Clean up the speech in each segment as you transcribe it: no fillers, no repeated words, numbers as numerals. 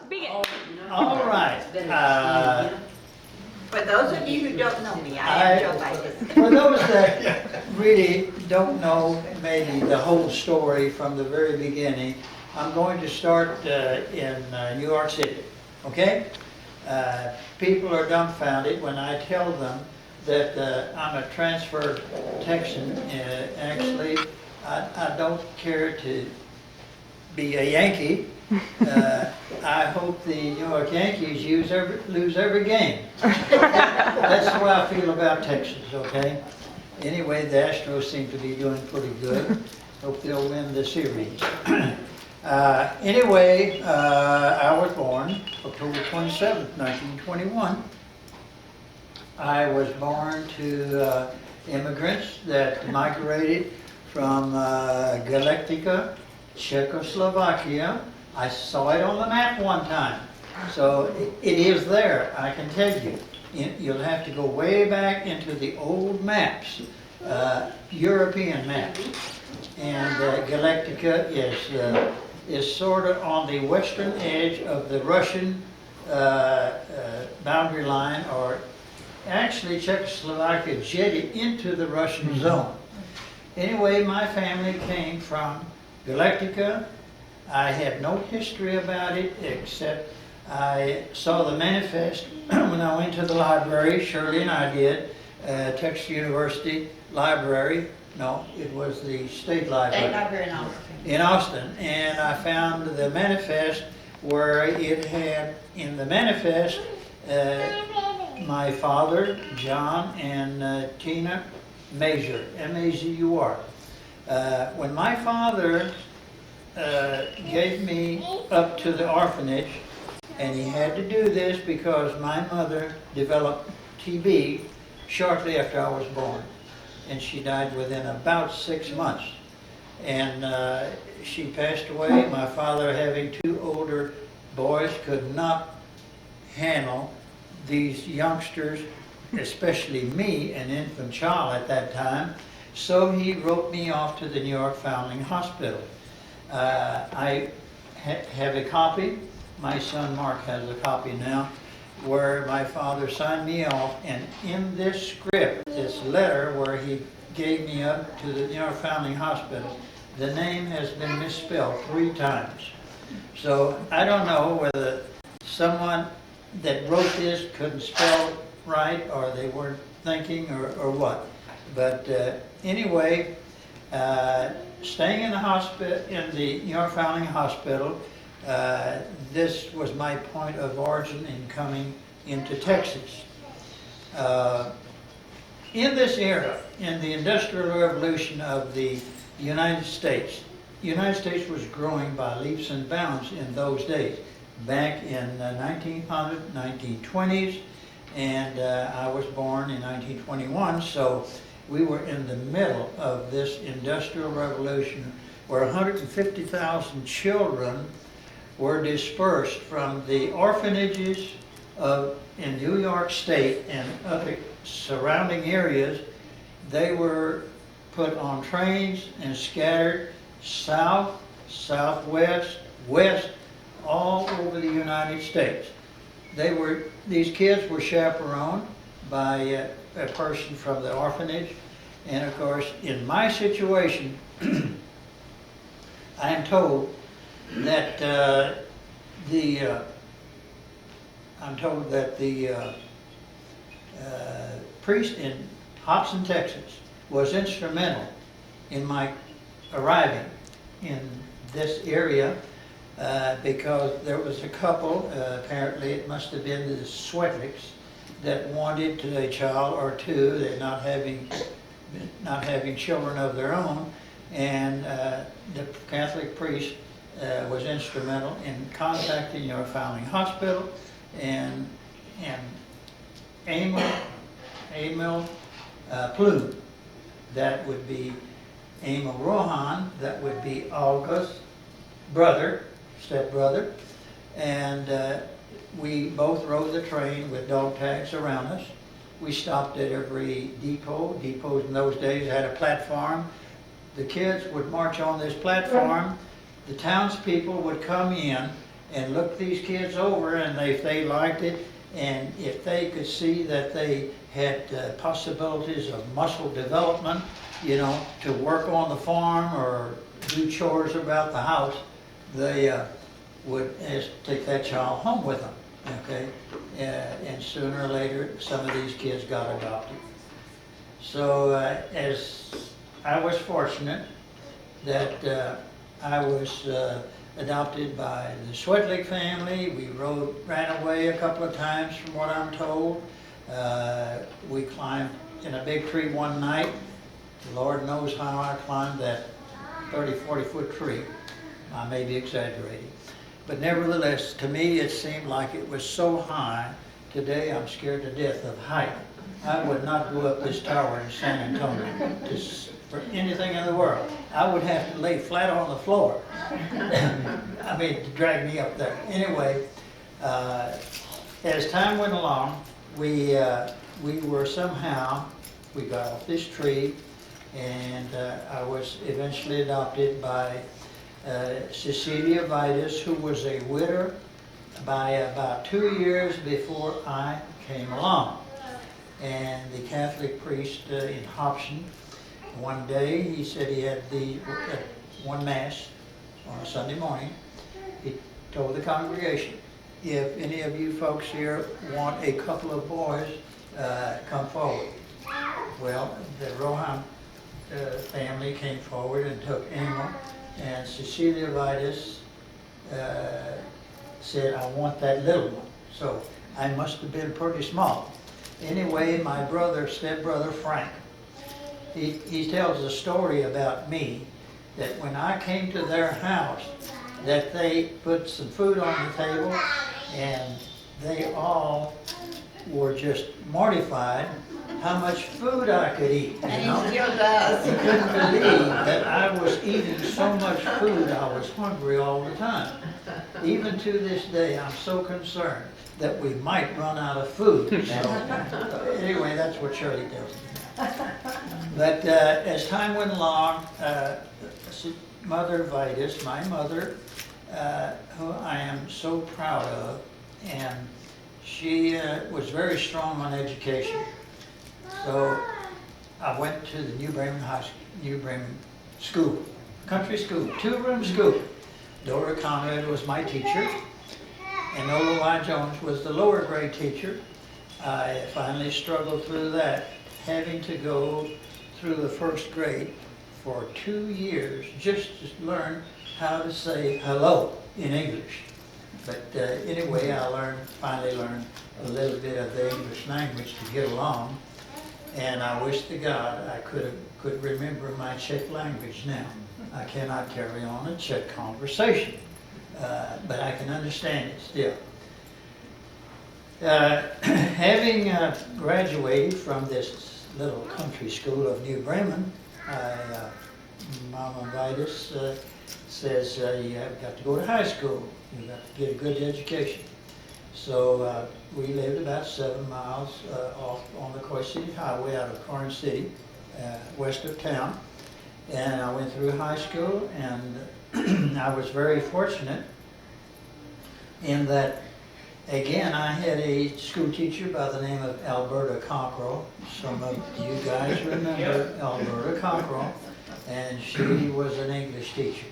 Begin. All right. For those of you who don't know me, I am Joe Vajdos. For those that really don't know maybe the whole story from the very beginning, I'm going to start in New York City, okay? People are dumbfounded when I tell them that I'm a transfer Texan. Actually, I don't care to be a Yankee. I hope the New York Yankees lose every game. That's the way I feel about Texas, okay? Anyway, the Astros seem to be doing pretty good. Hope they'll win the series. Anyway, I was born October 27th, 1921. I was born to immigrants that migrated from Galactica, Czechoslovakia. I saw it on the map one time, so it is there, I can tell you. You'll have to go way back into the old maps, European maps. And Galactica is sort of on the western edge of the Russian boundary line, or actually Czechoslovakia jetted into the Russian zone. Anyway, my family came from Galactica. I had no history about it, except I saw the manifest when I went to the library. Shirley and I did, Texas University Library. No, it was the State Library. State Library in Austin. In Austin. And I found the manifest where it had, in the manifest, my father, John, and Tina Mazur, M-A-Z-U-R. When my father gave me up to the orphanage, and he had to do this because my mother developed TB shortly after I was born, and she died within about 6 months. And she passed away. My father, having two older boys, could not handle these youngsters, especially me, an infant child at that time, so he wrote me off to the New York Foundling Hospital. I have a copy, my son Mark has a copy now, where my father signed me off, and in this script, this letter where he gave me up to the New York Foundling Hospital, the name has been misspelled 3 times. So I don't know whether someone that wrote this couldn't spell right, or they weren't thinking, or what. But anyway, staying in the hospital, in the New York Foundling Hospital, this was my point of origin in coming into Texas. In this era, in the Industrial Revolution of the United States was growing by leaps and bounds in those days, back in 1900, 1920s, and I was born in 1921, so we were in the middle of this Industrial Revolution where 150,000 children were dispersed from the orphanages in New York State and other surrounding areas. They were put on trains and scattered south, southwest, west, all over the United States. These kids were chaperoned by a person from the orphanage, and of course, in my situation, I am told that the priest in Hobson, Texas, was instrumental in my arriving in this area, because there was a couple, apparently it must have been the Swetlicks, that wanted a child or two, they're not having children of their own, and the Catholic priest was instrumental in contacting your Foundling Hospital, and Emil Plume, that would be Emil Rohan, that would be Olga's brother, stepbrother, and we both rode the train with dog tags around us. We stopped at every depot. Depots in those days had a platform. The kids would march on this platform. The townspeople would come in and look these kids over, and if they liked it, and if they could see that they had possibilities of muscle development, you know, to work on the farm or do chores about the house, they would take that child home with them, okay? And sooner or later, some of these kids got adopted. So as I was fortunate that I was adopted by the Swetlick family. We ran away a couple of times from what I'm told. We climbed in a big tree one night. The Lord knows how I climbed that 30, 40-foot tree. I may be exaggerating. But nevertheless, to me it seemed like it was so high. Today I'm scared to death of height. I would not go up this tower in San Antonio for anything in the world. I would have to lay flat on the floor. I mean, to drag me up there. Anyway, as time went along, we got off this tree, and I was eventually adopted by Cecilia Vajdos, who was a widow by about 2 years before I came along. And the Catholic priest in Hobson, one day he said he had one mass on a Sunday morning. He told the congregation, if any of you folks here want a couple of boys, come forward. Well, the Rohan family came forward and took Emil, and Cecilia Vajdos said, I want that little one. So I must have been pretty small. Anyway, my stepbrother Frank, he tells a story about me, that when I came to their house, that they put some food on the table, and they all were just mortified how much food I could eat. You know? And he still does. They couldn't believe that I was eating so much food, I was hungry all the time. Even to this day, I'm so concerned that we might run out of food. So, anyway, that's what Shirley tells me. But as time went along, Mother Vajdos, my mother, who I am so proud of, and she was very strong on education. So I went to the New Bremen School, country school, 2-room school. Dora Conrad was my teacher, and Ola Y. Jones was the lower grade teacher. I finally struggled through that, having to go through the first grade for 2 years just to learn how to say hello in English. But anyway, I finally learned a little bit of the English language to get along, and I wish to God I could remember my Czech language now. I cannot carry on a Czech conversation, but I can understand it still. Having graduated from this little country school of New Bremen, Mama Vajdos says you have got to go to high school. You've got to get a good education. So we lived about 7 miles off on the Karnes City Highway out of Karnes City, west of town. And I went through high school, and I was very fortunate in that, again, I had a school teacher by the name of Alberta Cockrell. Some of you guys remember Alberta Cockrell, and she was an English teacher.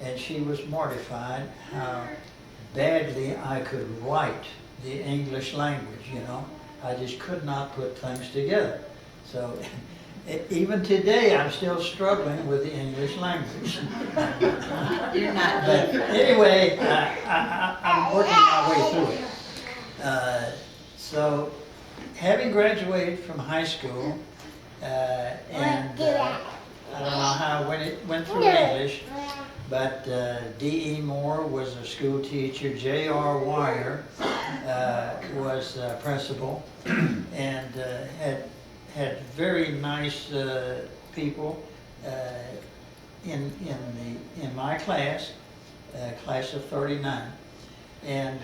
And she was mortified how badly I could write the English language, you know. I just could not put things together. So even today, I'm still struggling with the English language. You're not. But anyway, I'm working my way through it. So, having graduated from high school, and I don't know how it went through English, but D.E. Moore was a school teacher, J.R. Wire was principal, and had very nice people in my class, class of 39. And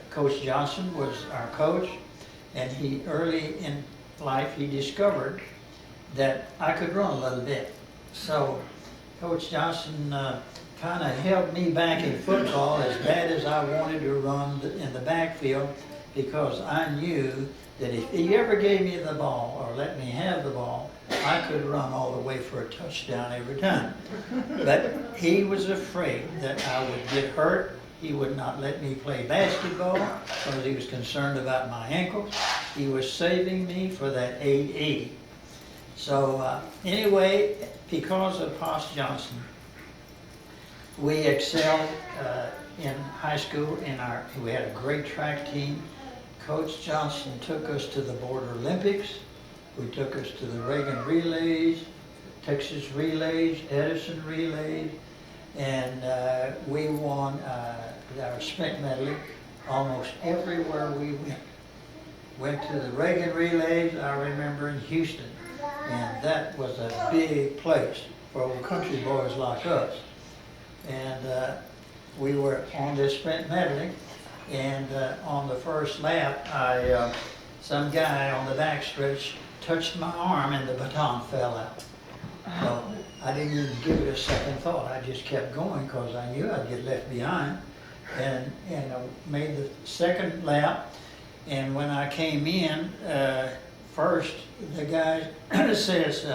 Coach Johnson was our coach, and he early in life he discovered that I could run a little bit. So Coach Johnson kind of held me back in football as bad as I wanted to run in the backfield, because I knew that if he ever gave me the ball or let me have the ball, I could run all the way for a touchdown every time. But he was afraid that I would get hurt. He would not let me play basketball because he was concerned about my ankles. He was saving me for that 880. So anyway, because of Poss Johnson, we excelled in high school. We had a great track team. Coach Johnson took us to the Border Olympics. We took us to the Reagan Relays, Texas Relays, Edison Relays, and we won our sprint medley almost everywhere we went. Went to the Reagan Relays, I remember, in Houston, and that was a big place for old country boys like us. And we were on this sprint medley, and on the first lap, some guy on the backstretch touched my arm and the baton fell out. So I didn't even give it a second thought. I just kept going because I knew I'd get left behind. And I made the second lap, and when I came in, first the guy says,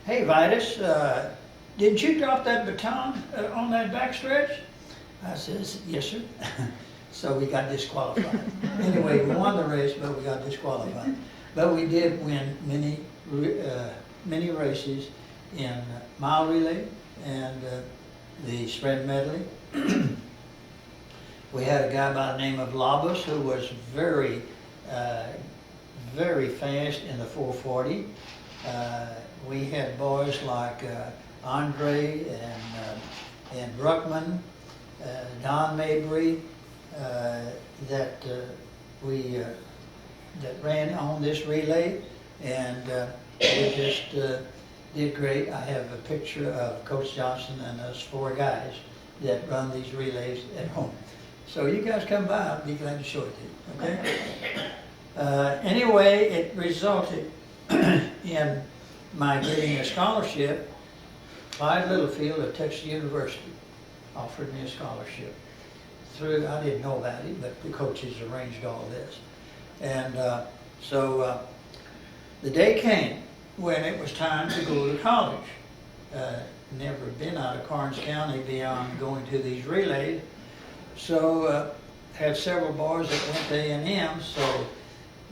"Hey Vajdos, didn't you drop that baton on that backstretch?" I says, "Yes, sir." So we got disqualified. Anyway, we won the race, but we got disqualified. But we did win many races in mile relay and the sprint medley. We had a guy by the name of Labus who was very fast in the 440. We had boys like Andre and Bruckman, Don Mabry, that ran on this relay, and we just did great. I have a picture of Coach Johnson and us 4 guys that run these relays at home. So you guys come by, I'll be glad to show it to you, okay? Anyway, it resulted in my getting a scholarship. Clyde Littlefield of Texas University offered me a scholarship. I didn't know about it, but the coaches arranged all this. And so the day came when it was time to go to college. Never been out of Karnes County beyond going to these relays. So had several boys that went to A&M. So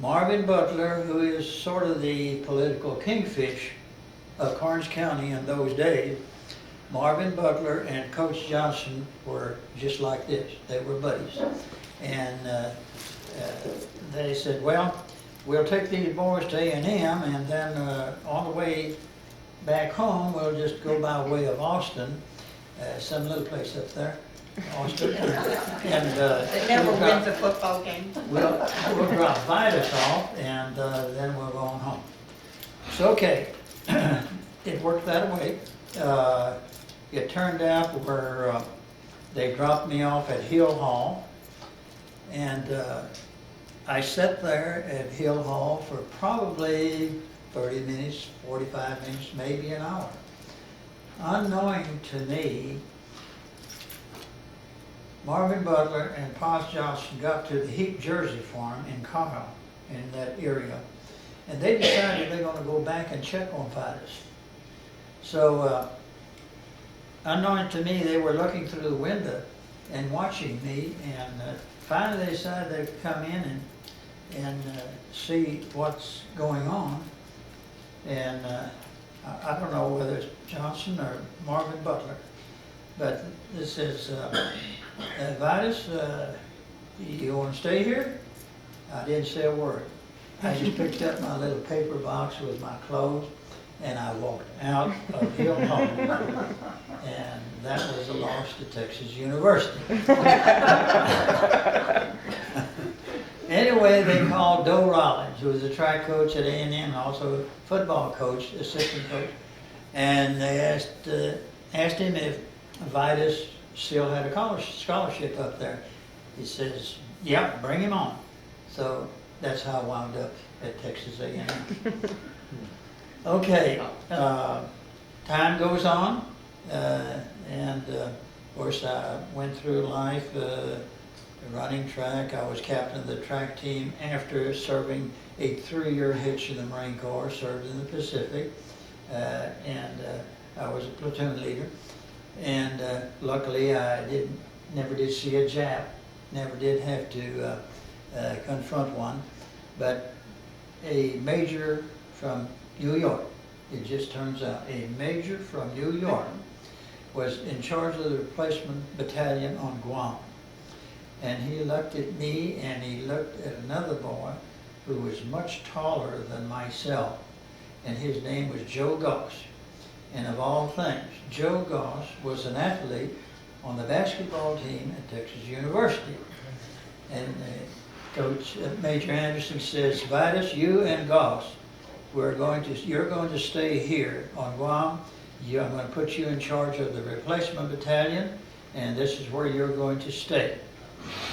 Marvin Butler, who is sort of the political kingfish of Karnes County in those days, Marvin Butler and Coach Johnson were just like this. They were buddies. And they said, well, we'll take these boys to A&M, and then on the way back home, we'll just go by way of Austin, some little place up there, Austin. And It never wins a football game. we'll drop Vajdos off, and then we'll go on home. So, okay, it worked that way. It turned out where they dropped me off at Hill Hall, and I sat there at Hill Hall for probably 30 minutes, 45 minutes, maybe an hour. Unknowing to me, Marvin Butler and Poss Johnson got to the Heap Jersey farm in Carl, in that area, and they decided they're going to go back and check on Vajdos. So, unknowing to me, they were looking through the window and watching me, and finally they decided they'd come in and see what's going on. And I don't know whether it's Johnson or Marvin Butler, but this is Vajdos, you want to stay here? I didn't say a word. I just picked up my little paper box with my clothes, and I walked out of Hill Hall, and that was a loss to Texas University. Anyway, they called Doe Rollins, who was a track coach at A&M, and also a football coach, assistant coach, and they asked him if Vajdos still had a scholarship up there. He says, "Yeah, bring him on." So that's how I wound up at Texas A&M. Okay, time goes on, and Of course, I went through life running track. I was captain of the track team after serving a 3-year hitch in the Marine Corps, served in the Pacific, and I was a platoon leader. And luckily, I never did see a Jap, never did have to confront one. But a major from New York, it just turns out, a major from New York was in charge of the replacement battalion on Guam. And he looked at me and he looked at another boy who was much taller than myself. And his name was Joe Goss. And of all things, Joe Goss was an athlete on the basketball team at Texas University. And Coach Major Anderson says, Vajdos, you and Goss, you're going to stay here on Guam. I'm going to put you in charge of the replacement battalion, and this is where you're going to stay.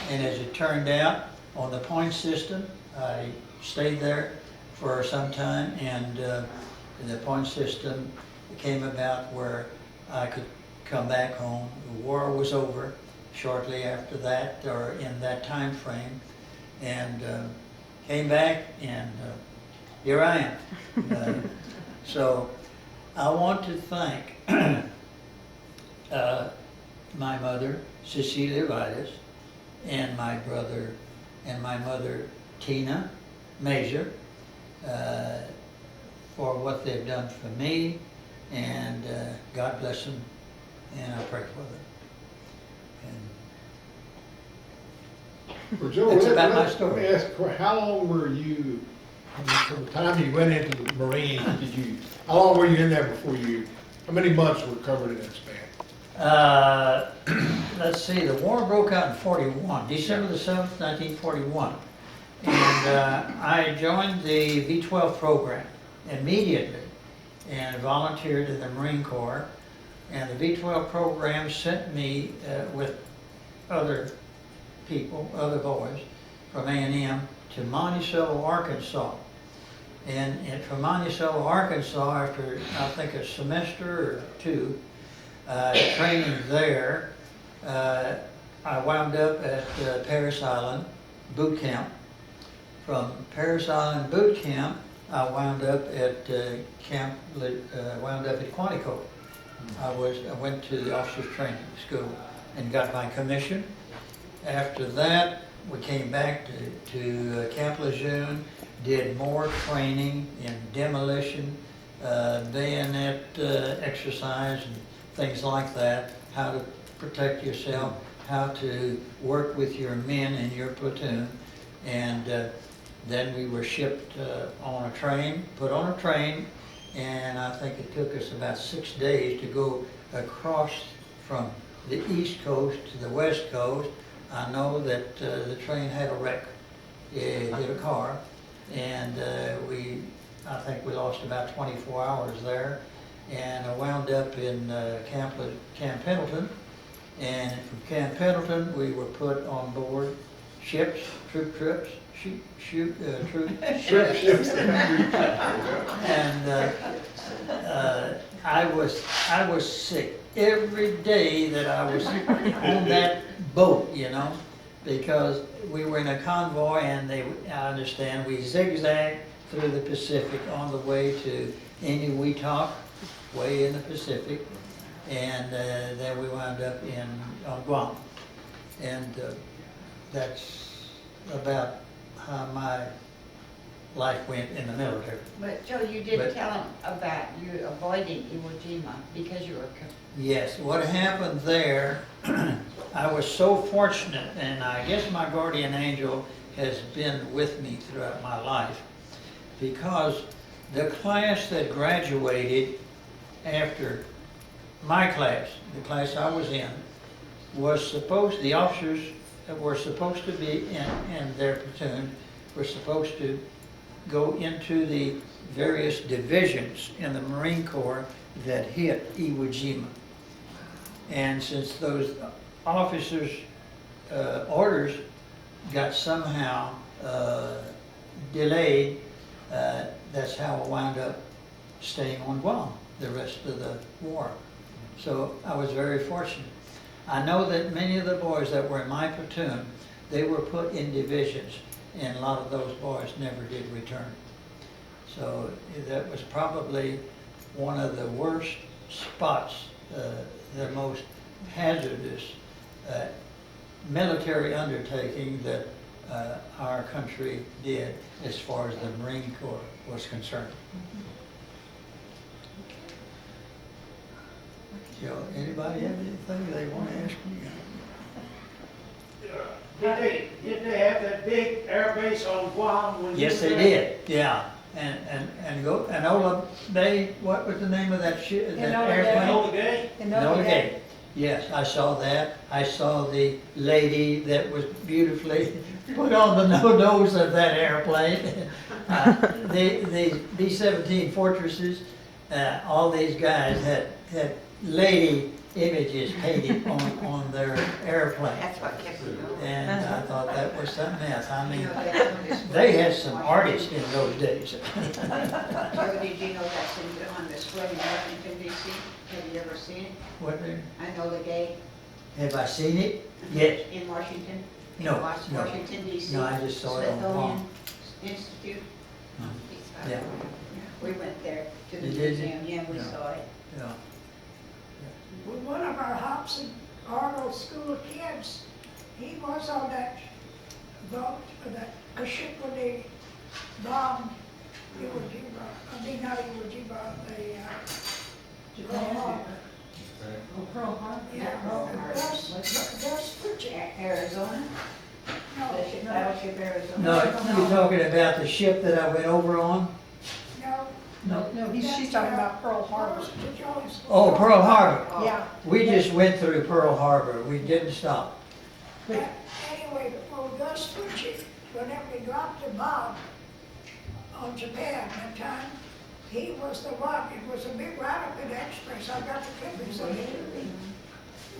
And as it turned out, on the point system, I stayed there for some time, and the point system came about where I could come back home. The war was over shortly after that, or in that time frame, and came back, and here I am. So I want to thank my mother, Cecilia Vajdos, and my brother and my mother, Tina Major, for what they've done for me, and God bless them, and I pray for them. And Well, Joe, that's about my story. Let me ask, how long were you, from the time you went into the Marines, how long were you in there before how many months were covered in that span? Let's see, the war broke out in 41, December the 7th, 1941. And I joined the V-12 program immediately and volunteered in the Marine Corps. And the V-12 program sent me with other people, other boys from A&M to Monticello, Arkansas. And from Monticello, Arkansas, after I think a semester or two training there, I wound up at Parris Island boot camp. From Parris Island boot camp, I wound up at Quantico. I went to the officers training school and got my commission. After that, we came back to Camp Lejeune, did more training in demolition, bayonet exercise and things like that, how to protect yourself, how to work with your men in your platoon. And then we were shipped on a train, put on a train, and I think it took us about 6 days to go across from the East Coast to the West Coast. I know that the train had a wreck. It hit a car, and I think we lost about 24 hours there, and I wound up in Camp Pendleton, and from Camp Pendleton we were put on board ships, troop trips, and I was sick every day that I was on that boat, you know, because we were in a convoy, and I understand we zigzagged through the Pacific on the way to Inuiatok, way in the Pacific, and then we wound up on Guam, and that's about how my life went in the military. But Joe, you did tell him about you avoiding Iwo Jima because you were. Yes, what happened there, I was so fortunate, and I guess my guardian angel has been with me throughout my life, because the class that graduated after my class, the class I was in, the officers were supposed to be in their platoon, were supposed to go into the various divisions in the Marine Corps that hit Iwo Jima. And since those officers' orders got somehow delayed, that's how I wound up staying on Guam the rest of the war. So I was very fortunate. I know that many of the boys that were in my platoon, they were put in divisions, and a lot of those boys never did return. So that was probably one of the worst spots, the most hazardous military undertaking that our country did as far as the Marine Corps was concerned. Anybody have anything they want to ask me? Did they have that big air base on Guam when you Yes, were they there? did, yeah. And Ola Bay, what was the name of that ship, that Enola Gay. airplane? Enola Gay? Enola Gay. Yes, I saw that. I saw the lady that was beautifully put on the nose of that airplane. The B-17 Fortresses, all these guys had lady images painted on their airplane. That's what kept me going. And I thought that was something else. I mean, You know, that's on they had some artists in those days. Joe, did you know that's on display in Washington DC? Have you ever seen it? What, I know the gay have I seen it? Yes. in Washington? In No, no. Washington DC? No, I just saw it on Smithsonian Institute. No. It's, Yeah. We went there to the You did? museum, yeah, we Yeah. saw it. Yeah. Well, one of our Hobson Arnold School kids, he was on that boat, that ship when they bombed Iwo Jima, I mean, not Iwo Jima, the, Pearl Harbor. Pearl Harbor? Yeah, Gus Fritchie. Arizona? No, The ship, Battleship Arizona? No, you're talking about the ship that I went over on? no. No. She's talking about Pearl Harbor. Oh, Pearl Harbor. Yeah. We just went through Pearl Harbor. We didn't stop. Anyway, well, Gus Fritchie, whenever he dropped the bomb on Japan that time, he was the one, it was a big write-up in Express, I got the clippings of it.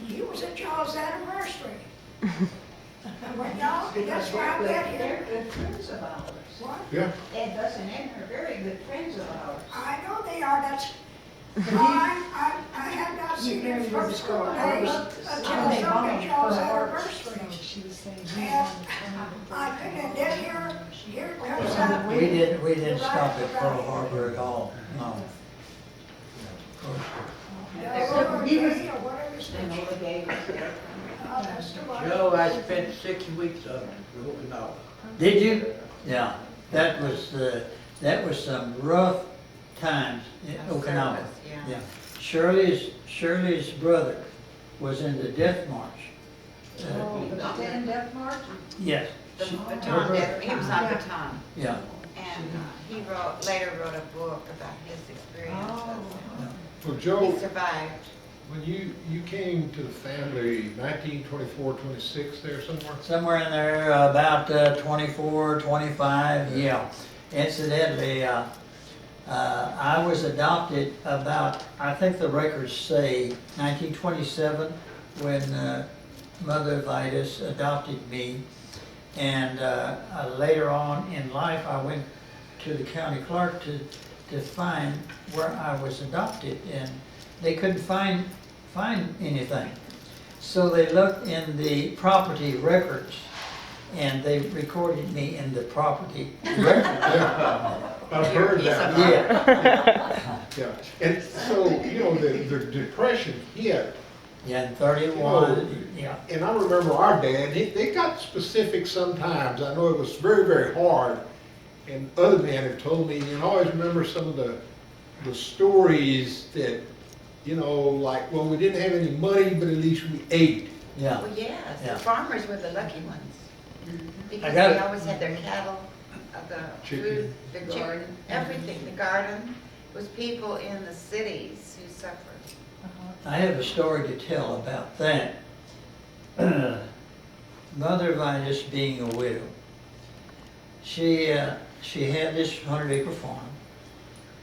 He was at y'all's anniversary. And when y'all, that's why I met him. They're good friends of ours. What? Yeah. Ed Bus and Ed are very good friends of ours. I know they are, that's, I had not seen him from school days until some at y'all's anniversary. And I couldn't, then here comes out. We didn't stop at Pearl Harbor at all. No. Enola Gay was there. Joe, I spent 6 weeks on Okinawa. Did you? Yeah. That was some rough times in Okinawa. Service, yeah. Yeah. Shirley's brother was in the Death March. The Bataan Death March? Yes. The She- baton, he was on baton. Yeah. And he later wrote a book about his experience. Well, He Joe, survived. when you came to the family, 1924, 26 there somewhere? Somewhere in there, about 24, 25, yeah. Incidentally, I was adopted about, I think the records say 1927, when Mother Vajdos adopted me. And later on in life, I went to the county clerk to find where I was adopted, and they couldn't find anything. So they looked in the property records, and they recorded me in the property record. Yeah, I've heard that. Yeah, Yeah, and so, the depression hit, yeah, in 31, yeah. and I remember our dad, they got specific sometimes. I know it was very, very hard, and other men have told me, and I always remember some of the stories that, like, well, we didn't have any money, but at least we ate. Yeah, Well, yes, Yeah. the farmers were the lucky ones. Because got they it. always had their cattle, the food, Chicken. the chicken, everything, the garden. It was people in the cities who suffered. I have a story to tell about that. Mother Vajdos being a widow, she had this 100-acre farm,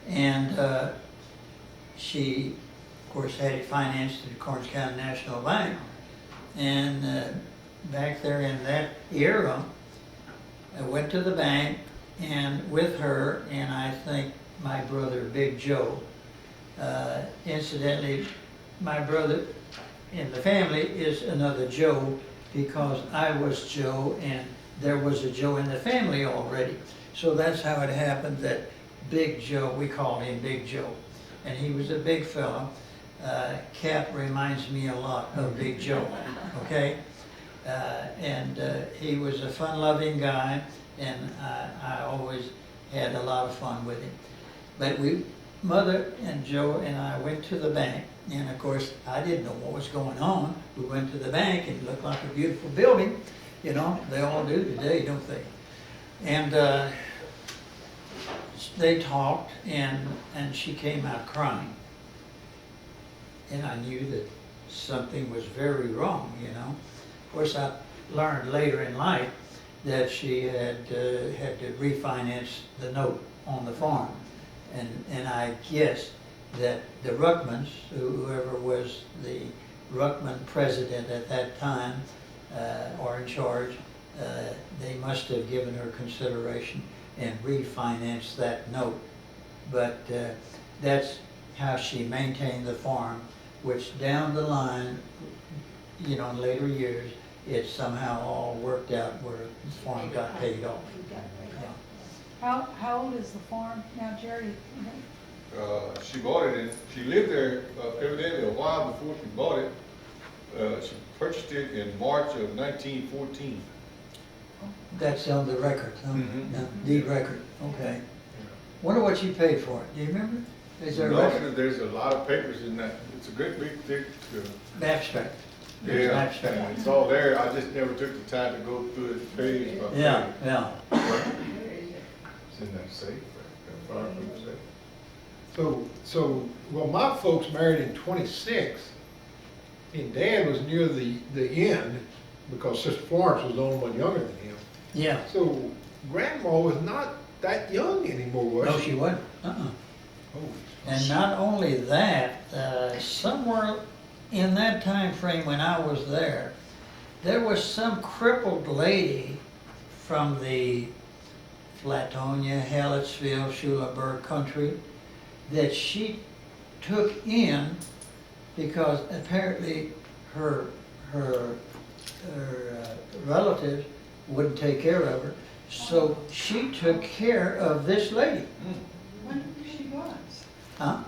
and she, of course, had it financed through the Karnes County National Bank. And back there in that era, I went to the bank, and with her, and I think my brother, Big Joe, incidentally, my brother in the family is another Joe, because I was Joe and there was a Joe in the family already. So that's how it happened that Big Joe, we called him Big Joe, and he was a big fellow. Cap reminds me a lot of Big Joe, okay? And he was a fun-loving guy, and I always had a lot of fun with him. But Mother and Joe and I went to the bank, and of course, I didn't know what was going on. We went to the bank, and it looked like a beautiful building. You know, they all do today, don't they? And they talked, and she came out crying. And I knew that something was very wrong, you know. Of course, I learned later in life that she had to refinance the note on the farm. And I guess that the Ruckmans, whoever was the Ruckman president at that time, or in charge, they must have given her consideration and refinanced that note. But that's how she maintained the farm, which down the line, you know, in later years, it somehow all worked out where the farm got paid off. How old is the farm now, Jerry? She bought it and she lived there evidently a while before she bought it. She purchased it in March of 1914. That's on the record, huh? Mhm. Yeah, deed record, okay. Wonder what you paid for it, do you remember? Is there a record? There's a lot of papers in that. It's a great big thick. Abstract. There's an Yeah, abstract. and it's all there. I just never took the time to go through it page by page. Yeah, yeah. It's in that safe, that fireproof safe. Well, my folks married in 26, and Dad was near the end, because Sister Florence was the only one younger than him. Yeah. So Grandma was not that young anymore, was No, she? she wasn't. Oh, And not only that, somewhere in that time frame when I was there was some crippled lady from the Flatonia, Hallettsville, Schulenburg country that she took in because apparently her relatives wouldn't take care of her. So she took care of this lady. Wonder who she was. Huh?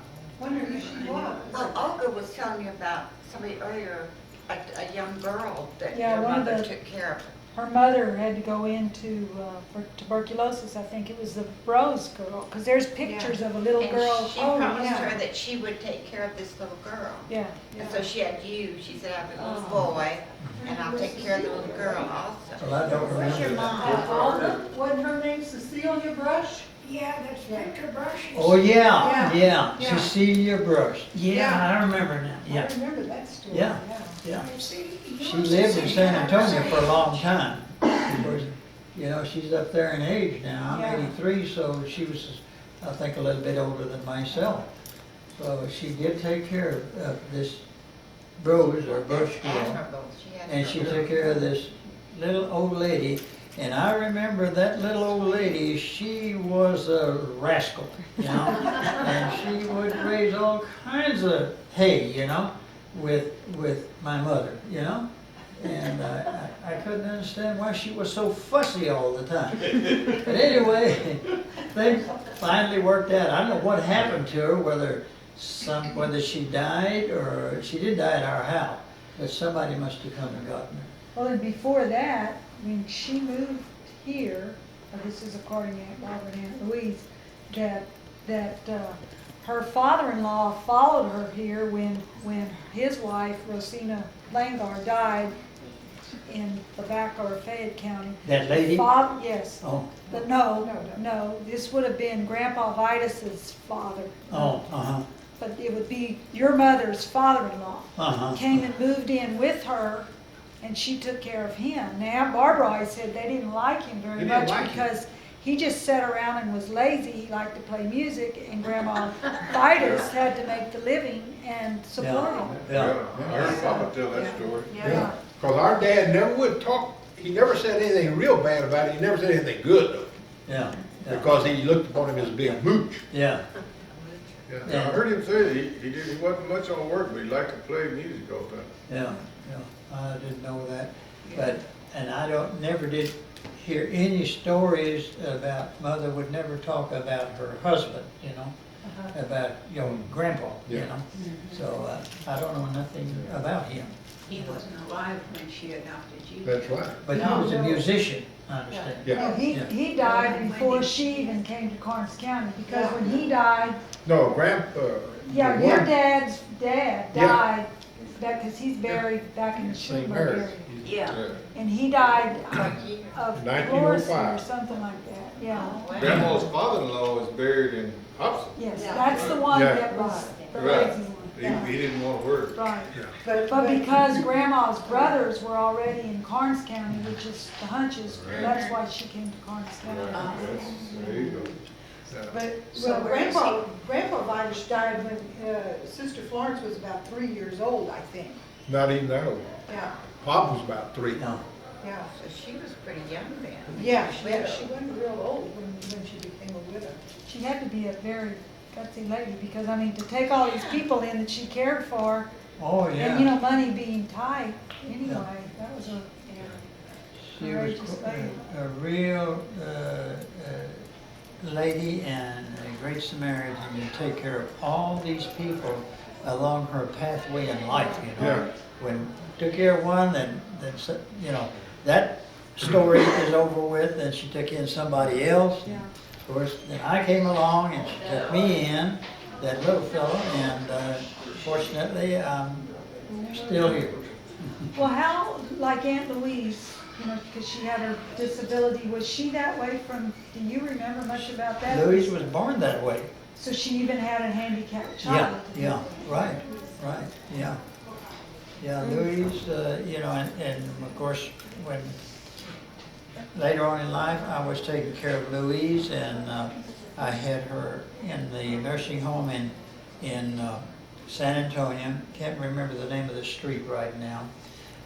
Wonder who she was. Well, Olga was telling you about somebody earlier, a young girl that Yeah, your one of mother the- took care of. Her mother had to go into, for tuberculosis, I think it was the Rose girl, because there's pictures of a little girl. And she Oh, promised yeah. her that she would take care of this little girl. Yeah, And so she had you, she said, I have a little Oh. boy, and I'll take care of the little girl also. Well, I don't Where's your remember that. mom? Wasn't her name Cecilia Brush? Yeah, that's Victor Brush's. Oh, yeah, yeah, Yeah. Cecilia Brush. Yeah, Yeah. I remember now, I yeah, remember that story. Yeah. yeah. You see, you She must lived have in seen San her Antonio say for a long that. time. Of course, you know, she's up there in age now, Yeah. I'm 83, so she was, I think, a little bit older than myself. So she did take care of this Rose or Brush girl. Admirable, she had. And she took care of this little old lady. And I remember that little old lady, she was a rascal, you know? And she would raise all kinds of hay, you know, with my mother, you know? And I couldn't understand why she was so fussy all the time. But anyway, things finally worked out. I don't know what happened to her, whether she died or she did die at our house, but somebody must have come and gotten her. well, and before that, when she moved here, this is according to Aunt Barbara and Aunt Louise, that her father-in-law followed her here when his wife, Rosina Langar, died in Tobacco or Fayette County. That lady? Yes. Oh, But no, this would have been Grandpa Vajdos' father. oh, uh-huh, But it would be your mother's father-in-law. uh-huh. Came and moved in with her, and she took care of him. Now, Barbara always said they didn't like him very They didn't much like him. because he just sat around and was lazy. He liked to play music, and Grandma Vajdos had to make the living and support him. Yeah. I heard Papa tell that story. Yeah, because our dad never would talk, he never said anything real bad about it, he never said anything good of it, Yeah, yeah, because he looked upon him as a big mooch. yeah, Yeah, I heard him say he wasn't much on work, but he liked to play music all the time. Yeah, I didn't know that, but, and I never did hear any stories about, mother would never talk about her husband, you know, about, grandpa, you Yeah. know. So, I don't know nothing about him. He wasn't alive when she adopted you. That's right. But he was a musician, I understand. Yeah. No, he died before she even came to Karnes County, because when he died, No, Grandpa. yeah, the your one- dad's dad Yeah. died, because he's buried back in the St. Schumer Mary's. area. Yeah. And he died of 1905. fluorescence or something like that, yeah. Grandma's father-in-law is buried in Hobson. Yes, that's the one Yeah. that was the Right. crazy one. He, Yeah. he didn't want to work. Right, But but because grandma's brothers were already in Karnes County, which is the Hunches, that's why she came to Karnes County. There you go. But, So well, where is Grandpa Vajdos died when Sister Florence was about 3 years old, I think. Not even that old. Yeah, Pop was about 3. No, yeah. So she was pretty young then. Yeah, she wasn't real old when she became a widow. She had to be a very gutsy lady, because, I mean, to take all these people in that she cared for, oh, and, you yeah. know, money being tight, anyway, that was a She was courageous lady. a real lady and a great Samaritan to take care of all these people along her pathway in life, you know. Yeah. When took care of one, then, you know, that story is over with, and she took in somebody else. Yeah. Of course, then I came along and she took me in, that little fellow, and fortunately, I'm still here. Well, how, like Aunt Louise, you know, because she had her disability, was she that way from, do you remember much about that? Louise was born that way. So she even had a handicapped Yeah, child? yeah, right, yeah. Yeah, Louise, you know, and of course, when, later on in life, I was taking care of Louise, and I had her in the nursing home in San Antonio. Can't remember the name of the street right now.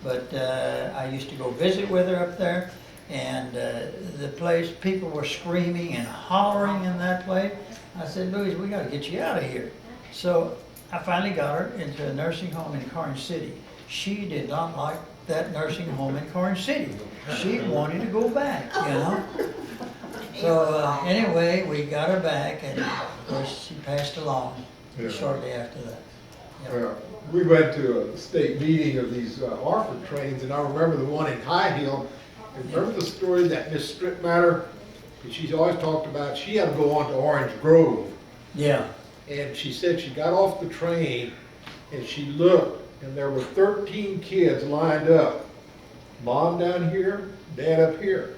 But I used to go visit with her up there, and the place, people were screaming and hollering in that place. I said, Louise, we gotta get you out of here. So I finally got her into a nursing home in Karnes City. She did not like that nursing home in Karnes City. She wanted to go back, you know? So anyway, we got her back, and of course she passed along Yeah. shortly after that. Yep. We went to a state meeting of these orphan trains, and I remember the one in High Hill. Remember the story that Miss Strickmatter, she's always talked about, she had to go on to Orange Grove. Yeah. And she said she got off the train and she looked, and there were 13 kids lined up. Mom down here, dad up here.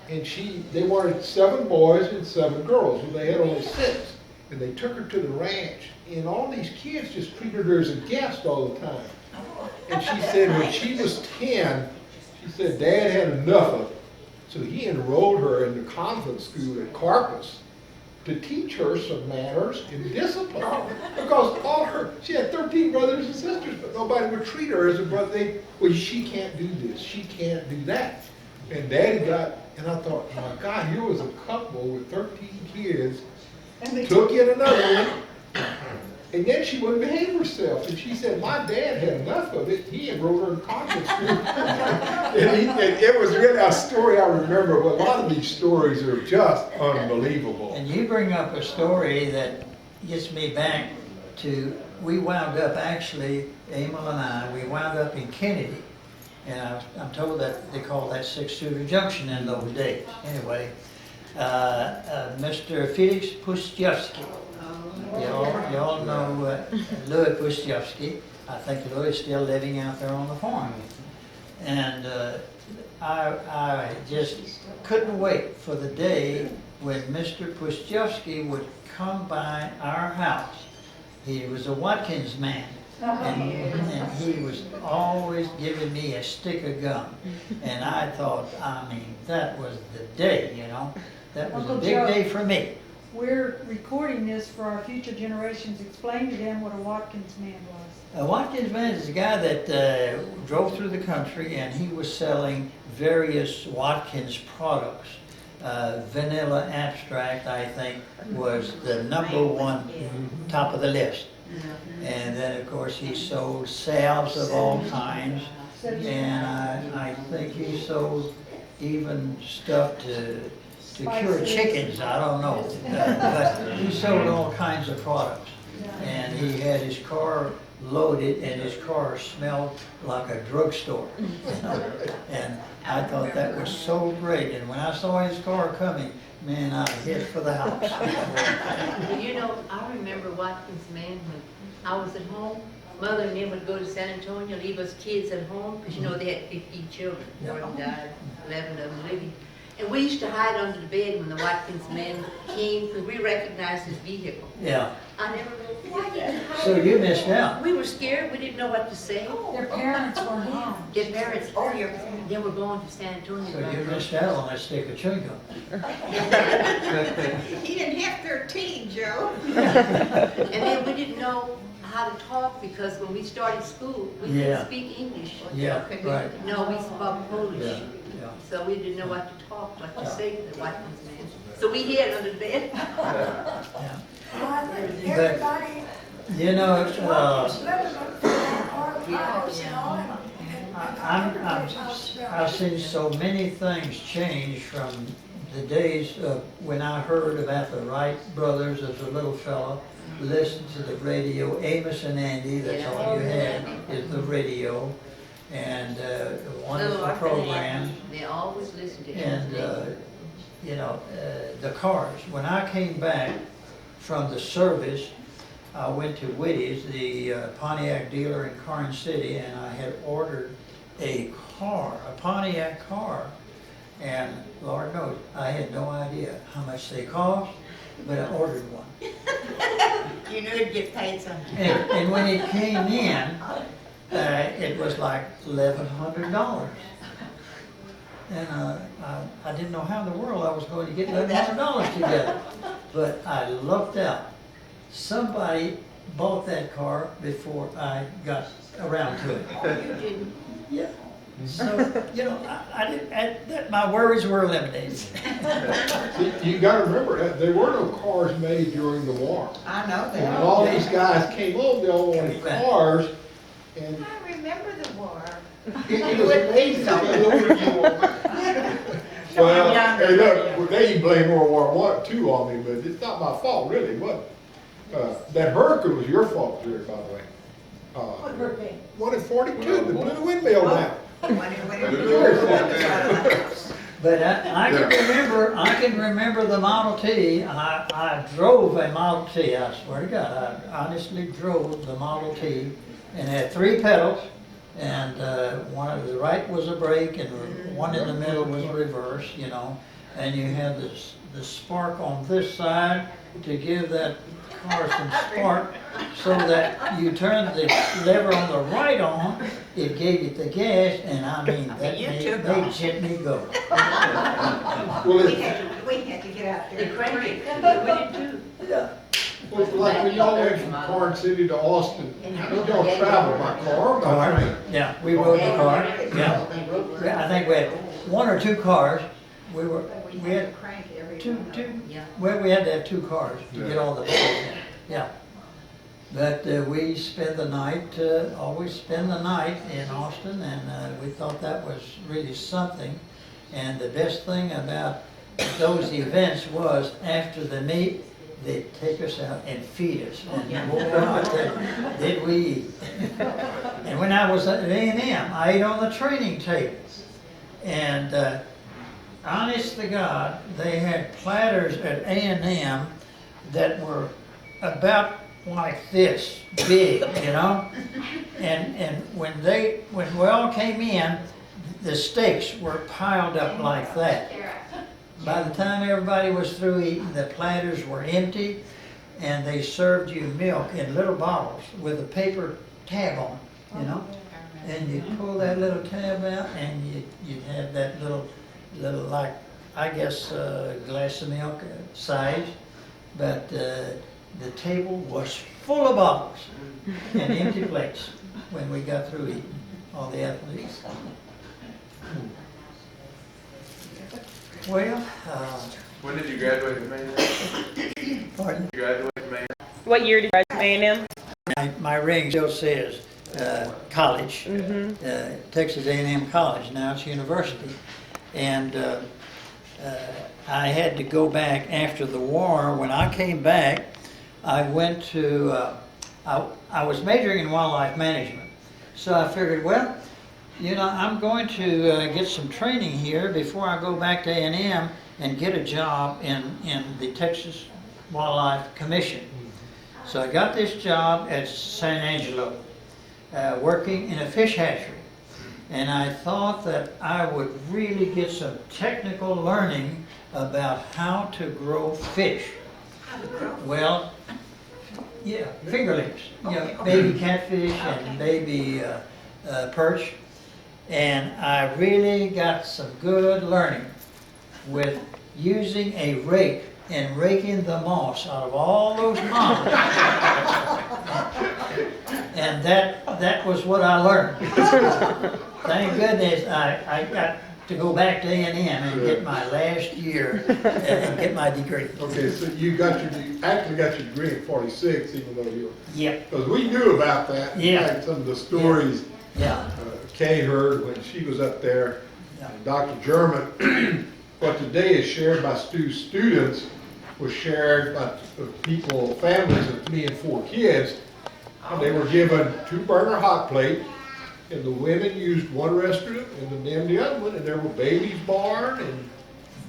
And they wanted 7 boys and 7 girls, and they had only 6. And they took her to the ranch, and all these kids just treated her as a guest all the time. And she said when she was 10, she said Dad had enough of it. So he enrolled her in the convent school at Carpus to teach her some manners and discipline. Because she had 13 brothers and sisters, but nobody would treat her as a brother. Well, she can't do this, she can't do that. And Daddy and I thought, my God, here was a couple with 13 kids, And they took in another one, and then she wouldn't behave herself. And she said, my dad had enough of it. He enrolled her in convent school. and it was really a story I remember, but a lot of these stories are just unbelievable. And you bring up a story that gets me back to, we wound up actually, Emil and I, we wound up in Kennedy. And I'm told that they called that 6-shooter junction in those days. Anyway, Mr. Felix Pustyevsky. Y'all know Louis Pustyevsky. I think Louis is still living out there on the farm. And I just couldn't wait for the day when Mr. Pustyevsky would come by our house. He was a Watkins man. And he was always giving me a stick of gum. And I thought, that was the day, you know. That was Uncle a big Joe. day for me. We're recording this for our future generations. Explain to them what a Watkins man was. A Watkins man is a guy that drove through the country, and he was selling various Watkins products. Vanilla Abstract, I think, was the #1 top of the list. And then, of course, he sold salves of all kinds. And I think he sold even stuff to cure chickens, I don't know. But he sold all kinds of products. And he had his car loaded and his car smelled like a drugstore. And I thought that was so great. And when I saw his car coming, man, I hit for the house. Well, you know, I remember Watkins man when I was at home. Mother and them would go to San Antonio, leave us kids at home, because you know they had 15 children. 4 of them died, 11 of them living. And we used to hide under the bed when the Watkins man came, because we recognized his vehicle. Yeah. I never will forget that. So you missed out. We were scared, we didn't know what to say. Their parents were home. Their parents, they were going to San Antonio. So you missed out on that stick of chewing gum. He didn't have 13, Joe. And then we didn't know how to talk, because when we started school, we Yeah. didn't speak English. Yeah, right. No, we spoke Polish. Yeah, yeah. So we didn't know what to talk, what to say to the Watkins man. So we hid under the bed. Yeah. Everybody You know, was living on our house and all, I've seen so many things change from the days of when I heard about the Wright brothers as a little fella, listened to the radio, Amos and Andy, that's all you had, is the radio, and wonderful program. They always listen to And, him. you know, the cars. When I came back from the service, I went to Whitty's, the Pontiac dealer in Karnes City, and I had ordered a car, a Pontiac car. And Lord knows, I had no idea how much they cost, but I ordered one. You knew you'd get paid sometime. And when it came in, it was like $1,100. And I didn't know how in the world I was going to get $1,100 together. But I lucked out. Somebody bought that car before I got around to it. You didn't. Yeah. So, you know, my worries were eliminated. You gotta remember, there were no cars made during the war. I know And that. all these guys came on, they all wanted cars, and I remember the war. it was amazing. Well, hey, look, they blame World War I, II on me, but it's not my fault, really, was it? That hurricane was your fault, Jerry, by the way. What hurricane? One in 42, the blue windmill down. But I can remember the Model T. I drove a Model T, I swear to God, I honestly drove the Model T, and it had 3 pedals, and one of the right was a brake, and one in the middle was reverse, you know, and you had the spark on this side to give that car some spark, so that you turned the lever on the right on, it gave you the gas, and I mean, that made Jitney go. Well, We had to get out They there. cranked it. We did too. Yeah. well, like when y'all went from Karnes City to Austin, y'all traveled by car or by train? Yeah, we rode the car, yeah. I think we had 1 or 2 cars. We had Crank every two, Yeah. well, we had to have 2 cars to get all the people in, yeah. But we spent the night, always spend the night in Austin, and we thought that was really something. And the best thing about those events was after the meet, they'd take us out and feed us. And boy, did we eat. And when I was at A&M, I ate on the training table. And honest to God, they had platters at A&M that were about like this big, you know? And when we all came in, the steaks were piled up like that. By the time everybody was through eating, the platters were empty, and they served you milk in little bottles with a paper tab on, you know? And you pull that little tab out, and you'd have that little like, I guess, glass of milk size, but the table was full of bottles and empty plates when we got through eating, all the athletes. Well, When did you graduate from A&M? pardon? You graduated from A&M? What year did you graduate from A&M? My ring still says college, Texas A&M College. Now it's university. And I had to go back after the war. When I came back, I went to, I was majoring in wildlife management. So I figured, well, you know, I'm going to get some training here before I go back to A&M and get a job in the Texas Wildlife Commission. So I got this job at San Angelo, working in a fish hatchery. And I thought that I would really get some technical learning about how to grow fish. Well, yeah, fingerlings, you know, baby catfish and baby perch. And I really got some good learning with using a rake and raking the moss out of all those ponds. And that was what I learned. Thank goodness I got to go back to A&M and get my last year and get my degree. Okay, so you actually got your degree in 46, even though you. Yep. Because we knew about that. Yeah. Like some of the stories Yeah. Kay heard when she was up there. Yeah. And Dr. German, what today is shared by students was shared by families of 3 and 4 kids. And they were given 2 burner hot plate, and the women used one restroom and the men the other one, and there were babies born,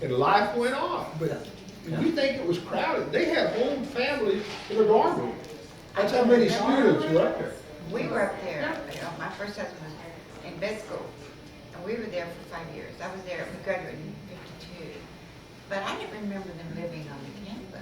and life went on. But we think it was crowded. They had whole families in a dorm room. That's how many students were up there. We were up there, you know, my first husband was in vet school, and we were there for 5 years. I was there, we graduated in 52. But I didn't remember them living on the campus.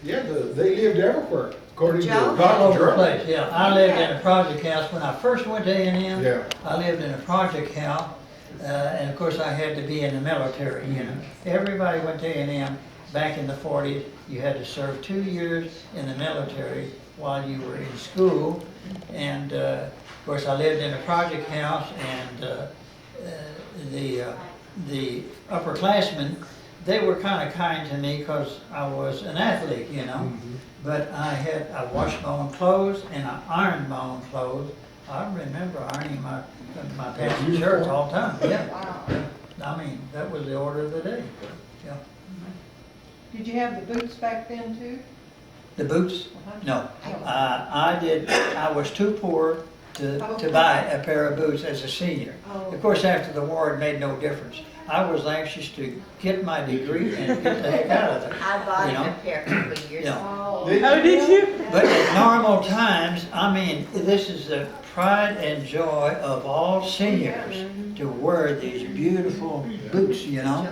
Yeah, they lived everywhere, according to Joe? All Dr. over the German. place, yeah. I lived in a project house. When I first went to A&M, Yeah. I lived in a project house. And of course, I had to be in the military, you know. Everybody went to A&M back in the 40s. You had to serve 2 years in the military while you were in school. And of course, I lived in a project house, and the upperclassmen, they were kind of kind to me because I was an athlete, you know. But I washed my own clothes and I ironed my own clothes. I remember ironing my pants and shirts all the time, yeah. I mean, that was the order of the day, yeah. Did you have the boots back then too? The boots? No. I was too poor to buy a pair of boots as a senior. Of course, after the war, it made no difference. I was anxious to get my degree and get the heck out of there. I bought you know? a pair a couple of years Yeah. ago. Oh, did you? But at normal times, I mean, this is the pride and joy of all seniors to wear these beautiful boots, you know?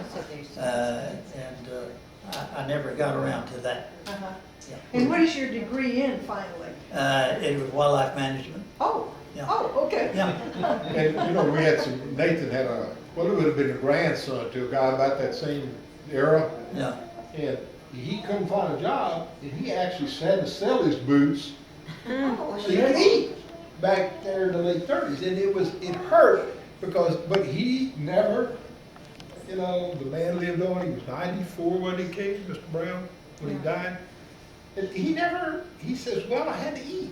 I never got around to that. Yeah. And what is your degree in finally? It was wildlife management. Oh, Yeah. oh, okay. Yeah. And, you know, Nathan had it would have been a grandson to a guy about that same era. Yeah. And he couldn't find a job, and he actually had to sell his boots Oh, so he could eat back there in the late 30s. And it hurt but he never, you know, the man lived on, he was 94 when he came, Mr. Brown, when he died. And he says, well, I had to eat.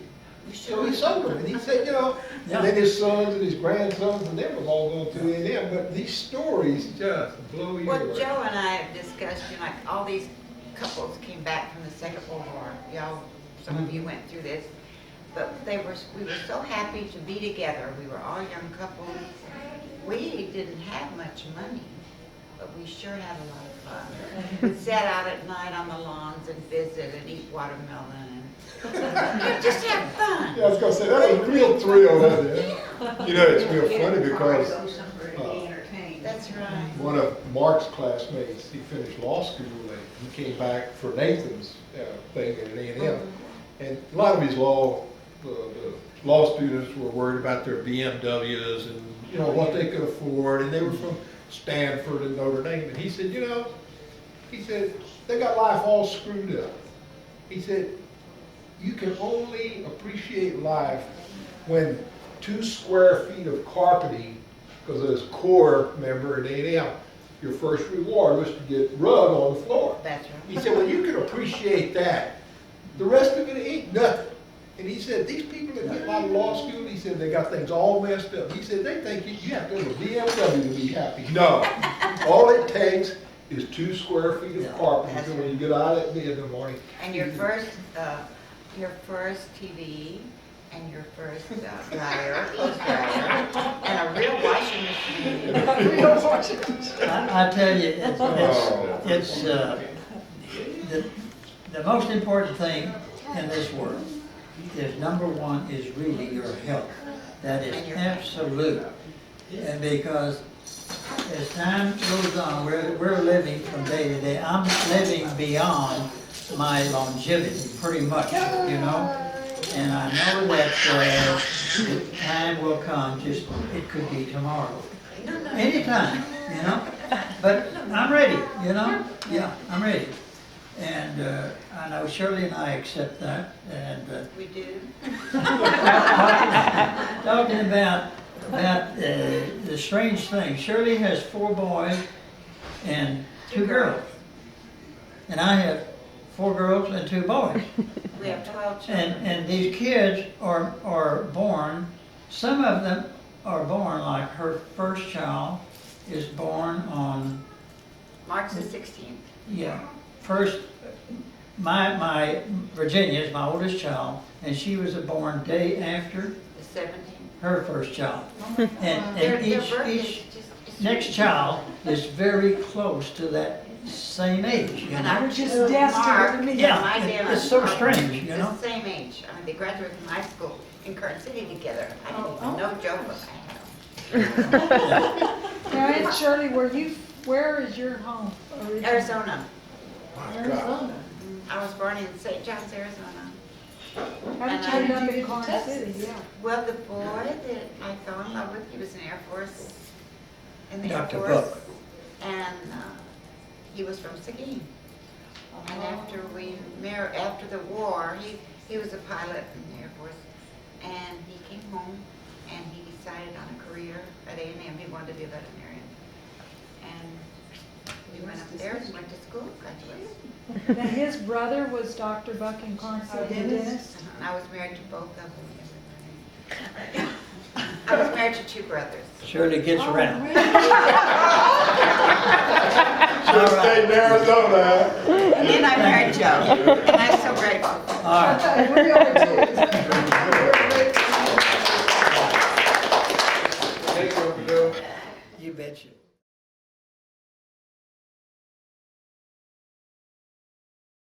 So he sold them, and he said, you know, and then his sons and his grandsons, and them have all gone through A&M, but these stories just blow you Well, away. Joe and I have discussed, you know, like all these couples came back from the Second World War. Y'all, some of you went through this, but we were so happy to be together. We were all young couples. We didn't have much money, but we sure had a lot of fun. We sat out at night on the lawns and visit and eat watermelon and just have fun. Yeah, I was gonna say, that was a real thrill, wasn't it? You know, it's real funny because That's right. one of Mark's classmates, he finished law school, and he came back for Nathan's thing at A&M. And a lot of his the law students were worried about their BMWs and, you know, what they could afford, and they were from Stanford and Notre Dame. And he said, you know, they got life all screwed up. He said, you can only appreciate life when 2 square feet of carpeting, because as a core member at A&M, your first reward was to get rubbed on the floor. That's right. He said, well, you can appreciate that. The rest of it ain't nothing. And he said, these people that get out of law school, he said, they got things all messed up. He said, they think you have to have a BMW to be happy. No, all it takes is 2 square feet of carpet That's when you get out of bed in the morning. And your first TV, and your first dryer, clothes dryer, and a real washing machine. I tell you, it's the most important thing in this world is number one is really your health. That is absolute. And because as time goes on, we're living from day to day. I'm living beyond my longevity, pretty much, you know. And I know that the time will come, just, it could be tomorrow. Anytime, you know. But I'm ready, you know. Yeah, I'm ready. And I know Shirley and I accept that. And We do. talking about the strange thing. Shirley has 4 boys and 2 girls. And I have 4 girls and 2 boys. We have 12 children. And these kids are born, some of them are born, like her first child is born on, March the 16th. yeah, first, my Virginia is my oldest child, and she was born day after The 17th. her first child. And Their each birthdays just- next child is very close to that same age, you And know? I We're just knew destined Mark, to meet. Yeah, my dad it's so and strange, you know? the same age. I mean, they graduated from high school in Karnes City together. I didn't even know Joe was Now, Aunt Shirley, where is your home originally? Arizona. Arizona. I was born in St. John's, Arizona. How did you end up in Karnes City? Yeah. Well, the boy that I fell in love with, he was in Air Force, in the Dr. Air Force. Buck. And he was from Seguin. And after the war, he was a pilot in the Air Force. And he came home and he decided on a career at A&M. He wanted to be a veterinarian. And we went up there and went to school, graduated. Now, his brother was Dr. Buck in Karnes City, Dennis. And I was married to both of them. I was married to 2 brothers. Shirley gets Oh, around. really? Should have stayed in Arizona. And then I married Joe, and I'm so grateful. All right. We're going to.